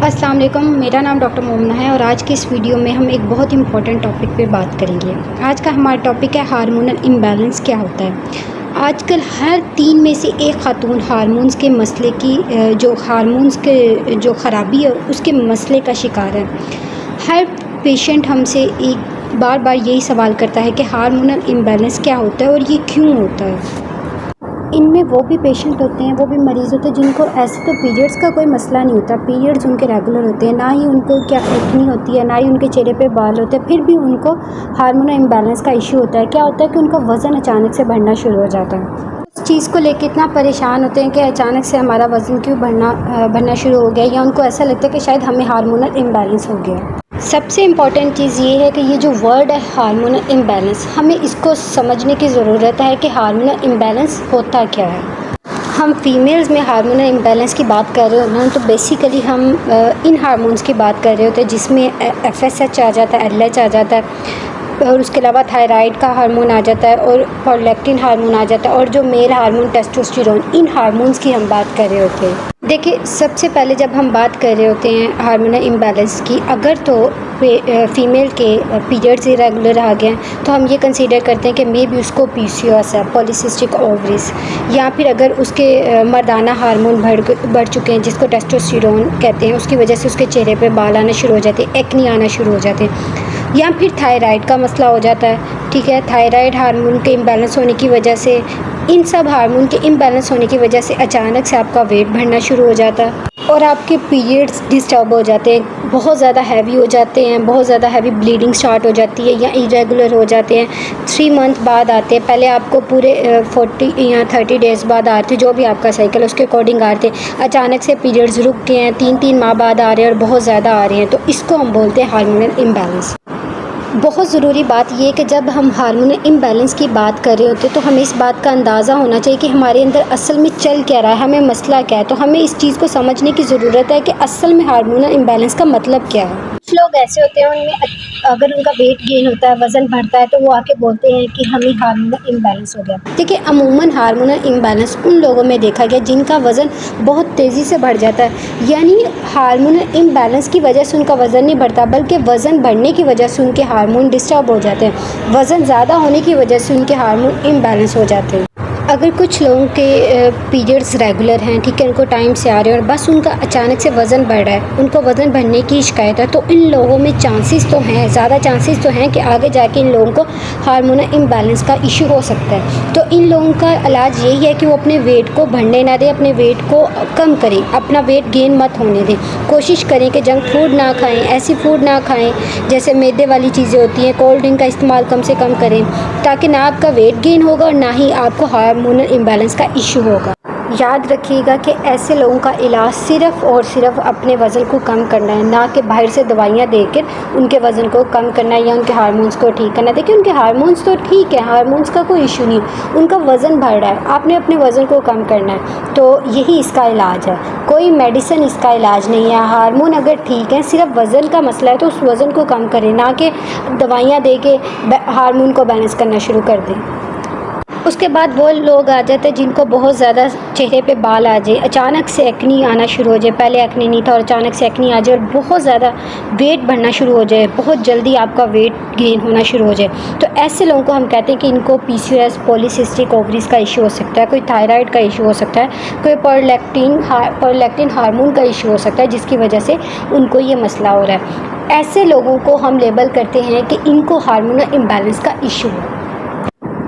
अस्सलाम वालेकुम, मेरा नाम डॉक्टर मोमना है और आज की इस वीडियो में हम एक बहुत इंपॉर्टेंट टॉपिक पे बात करेंगे। आज का हमारा टॉपिक है हार्मोनल इम्बैलेंस क्या होता है। आजकल हर 3 में से एक खातून हार्मोन्स के मसले की जो हार्मोन्स के जो ख़राबी है उसके मसले का शिकार है। हर पेशेंट हमसे एक बार यही सवाल करता है कि हार्मोनल इम्बैलेंस क्या होता है और ये क्यों होता है। इनमें वो भी पेशेंट होते हैं, वो भी मरीज़ होते हैं जिनको ऐसे तो पीरियड्स का कोई मसला नहीं होता, पीरियड्स उनके रेगुलर होते हैं, ना ही उनको क्या एक्ने होती है, ना ही उनके चेहरे पे बाल होते हैं, फिर भी उनको हार्मोनल इम्बैलेंस का इशू होता है। क्या होता है कि उनका वज़न अचानक से बढ़ना शुरू हो जाता है। उस चीज़ को लेके इतना परेशान होते हैं कि अचानक से हमारा वज़न क्यों बढ़ना शुरू हो गया, या उनको ऐसा लगता है कि शायद हमें हार्मोनल इम्बैलेंस हो गया। सबसे इम्पॉर्टेंट चीज़ ये है कि ये जो वर्ड है हार्मोनल इम्बैलेंस, हमें इसको समझने की ज़रूरत है कि हार्मोनल इम्बैलेंस होता क्या है। हम फीमेल्स में हार्मोनल इम्बैलेंस की बात कर रहे हो ना, तो बेसिकली हम इन हार्मोन्स की बात कर रहे होते हैं जिसमें FSH आ जाता है, LH आ जाता है और उसके अलावा थायराइड का हार्मोन आ जाता है और प्रोलैक्टिन हार्मोन आ जाता है और जो मेल हार्मोन टेस्टोस्टेरोन, इन हार्मोन्स की हम बात कर रहे होते हैं। देखिए, सबसे पहले जब हम बात कर रहे होते हैं हार्मोनल इम्बैलेंस की, अगर तो फीमेल के पीरियड्स इरेगुलर आ गए तो हम ये कंसीडर करते हैं कि मे बी उसको PCOS है, पॉलीसिस्टिक ओवरीज, या फिर अगर उसके मर्दाना हार्मोन बढ़ चुके हैं जिसको टेस्टोस्टेरोन कहते हैं, उसकी वजह से उसके चेहरे पे बाल आना शुरू हो जाते हैं, एक्ने आना शुरू हो जाते हैं, या फिर थायराइड का मसला हो जाता है। ठीक है, थायराइड हार्मोन के इम्बैलेंस होने की वजह से, इन सब हार्मोन के इम्बैलेंस होने की वजह से अचानक से आपका वेट बढ़ना शुरू हो जाता है और आपके पीरियड्स डिस्टर्ब हो जाते हैं, बहुत ज़्यादा हैवी हो जाते हैं, बहुत ज़्यादा हैवी ब्लीडिंग स्टार्ट हो जाती है या इरेगुलर हो जाते हैं। 3 मंथ बाद आते हैं, पहले आपको पूरे 40 या 30 डेज़ बाद आते, जो भी आपका साइकिल है उसके अकॉर्डिंग आते, अचानक से पीरियड्स रुक गए हैं, 3-3 माह बाद आ रहे हैं और बहुत ज़्यादा आ रहे हैं, तो इसको हम बोलते हैं हार्मोनल इम्बैलेंस। बहुत ज़रूरी बात यह कि जब हम हार्मोनल इम्बैलेंस की बात कर रहे होते तो हमें इस बात का अंदाज़ा होना चाहिए कि हमारे अंदर असल में चल क्या रहा है, हमें मसला क्या है। तो हमें इस चीज़ को समझने की ज़रूरत है कि असल में हार्मोनल इम्बैलेंस का मतलब क्या है। कुछ लोग ऐसे होते हैं, उनमें अगर उनका वेट गेन होता है, वज़न बढ़ता है, तो वो आके बोलते हैं कि हमें हार्मोनल इम्बैलेंस हो गया। देखिए, अमूमन हार्मोनल इम्बैलेंस उन लोगों में देखा गया जिनका वज़न बहुत तेज़ी से बढ़ जाता है, यानी हार्मोनल इम्बैलेंस की वजह से उनका वज़न नहीं बढ़ता, बल्कि वज़न बढ़ने की वजह से उनके हार्मोन डिस्टर्ब हो जाते हैं, वज़न ज़्यादा होने की वजह से उनके हार्मोन इम्बैलेंस हो जाते हैं। अगर कुछ लोगों के पीरियड्स रेगुलर हैं, ठीक है, उनको टाइम से आ रहे हैं और बस उनका अचानक से वज़न बढ़ रहा है, उनको वज़न बढ़ने की शिकायत है, तो इन लोगों में चांसेस तो हैं, ज़्यादा चांसेस तो हैं कि आगे जाके इन लोगों को हार्मोनल इम्बैलेंस का इशू हो सकता है। तो इन लोगों का इलाज यही है कि वो अपने वेट को बढ़ने ना दें, अपने वेट को कम करें, अपना वेट गेन मत होने दें। कोशिश करें कि जंक फूड ना खाएँ, ऐसी फूड ना खाएँ जैसे मैदे वाली चीज़ें होती हैं, कोल्ड ड्रिंक का इस्तेमाल कम से कम करें, ताकि ना आपका वेट गेन होगा और ना ही आपको हार्मोनल इम्बैलेंस का इशू होगा। याद रखिएगा कि ऐसे लोगों का इलाज सिर्फ़ और सिर्फ अपने वज़न को कम करना है, ना कि बाहर से दवाइयाँ देकर उनके वज़न को कम करना है या उनके हार्मोन्स को ठीक करना है। देखिए, उनके हार्मोन्स तो ठीक है, हार्मोन्स का कोई इशू नहीं, उनका वज़न बढ़ रहा है, आपने अपने वज़न को कम करना है, तो यही इसका इलाज है। कोई मेडिसिन इसका इलाज नहीं है। हार्मोन अगर ठीक है, सिर्फ वज़न का मसला है, तो उस वज़न को कम करें, ना कि दवाइयाँ दे के हार्मोन को बैलेंस करना शुरू कर दें। उसके बाद वो लोग आ जाते हैं जिनको बहुत ज़्यादा चेहरे पे बाल आ जाए, अचानक से एक्ने आना शुरू हो जाए, पहले एक्ने नहीं था और अचानक से एक्ने आ जाए और बहुत ज़्यादा वेट बढ़ना शुरू हो जाए, बहुत जल्दी आपका वेट गेन होना शुरू हो जाए, तो ऐसे लोगों को हम कहते हैं कि इनको PCOS, पॉलीसिस्टिक ओवरीज का इशू हो सकता है, कोई थायराइड का इशू हो सकता है, कोई प्रोलैक्टिन हार्मोन का इशू हो सकता है, जिसकी वजह से उनको ये मसला हो रहा है। ऐसे लोगों को हम लेबल करते हैं कि इनको हार्मोनल इम्बैलेंस का इशू है।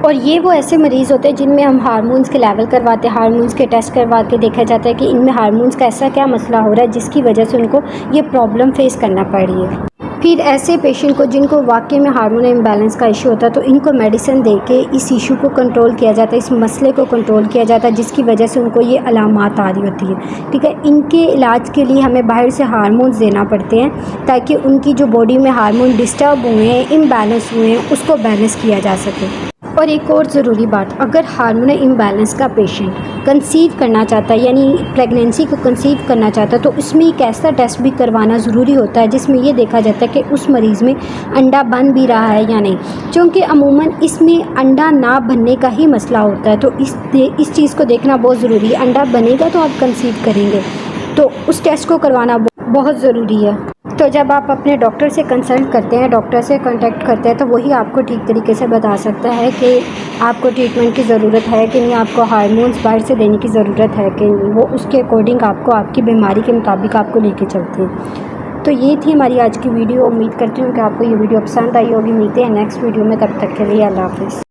और ये वो ऐसे मरीज़ होते हैं जिनमें हम हार्मोन्स के लेवल करवाते हैं, हार्मोन्स के टेस्ट करवा के देखा जाता है कि इनमें हार्मोन्स का ऐसा क्या मसला हो रहा है जिसकी वजह से उनको ये प्रॉब्लम फेस करना पड़ रही है। फिर ऐसे पेशेंट को जिनको वाकई में हार्मोनल इम्बैलेंस का इशू होता है, तो इनको मेडिसिन देके इस इशू को कंट्रोल किया जाता है, इस मसले को कंट्रोल किया जाता है, जिसकी वजह से उनको ये अलामात आ रही होती है। ठीक है, इनके इलाज के लिए हमें बाहर से हार्मोन्स देना पड़ते हैं ताकि उनकी जो बॉडी में हार्मोन डिस्टर्ब हुए हैं, इम्बैलेंस हुए हैं, उसको बैलेंस किया जा सके। और एक और ज़रूरी बात, अगर हार्मोनल इम्बैलेंस का पेशेंट कंसीव करना चाहता है, यानी प्रेगनेंसी को कंसीव करना चाहता है, तो उसमें एक ऐसा टेस्ट भी करवाना ज़रूरी होता है जिसमें ये देखा जाता है कि उस मरीज़ में अंडा बन भी रहा है या नहीं, क्योंकि अमूमन इसमें अंडा ना बनने का ही मसला होता है। तो इस चीज़ को देखना बहुत ज़रूरी है। अंडा बनेगा तो आप कंसीव करेंगे, तो उस टेस्ट को करवाना बहुत ज़रूरी है। तो जब आप अपने डॉक्टर से कंसल्ट करते हैं, डॉक्टर से कांटेक्ट करते हैं, तो वही आपको ठीक तरीके से बता सकता है कि आपको ट्रीटमेंट की ज़रूरत है कि नहीं, आपको हार्मोन्स बाहर से देने की ज़रूरत है कि नहीं। वो उसके अकॉर्डिंग आपको आपकी बीमारी के मुताबिक आपको लेके चलते हैं। तो ये थी हमारी आज की वीडियो। उम्मीद करती हूँ कि आपको ये वीडियो पसंद आई होगी। मिलते हैं नेक्स्ट वीडियो में, तब तक के लिए अल्लाह हाफ़िज़।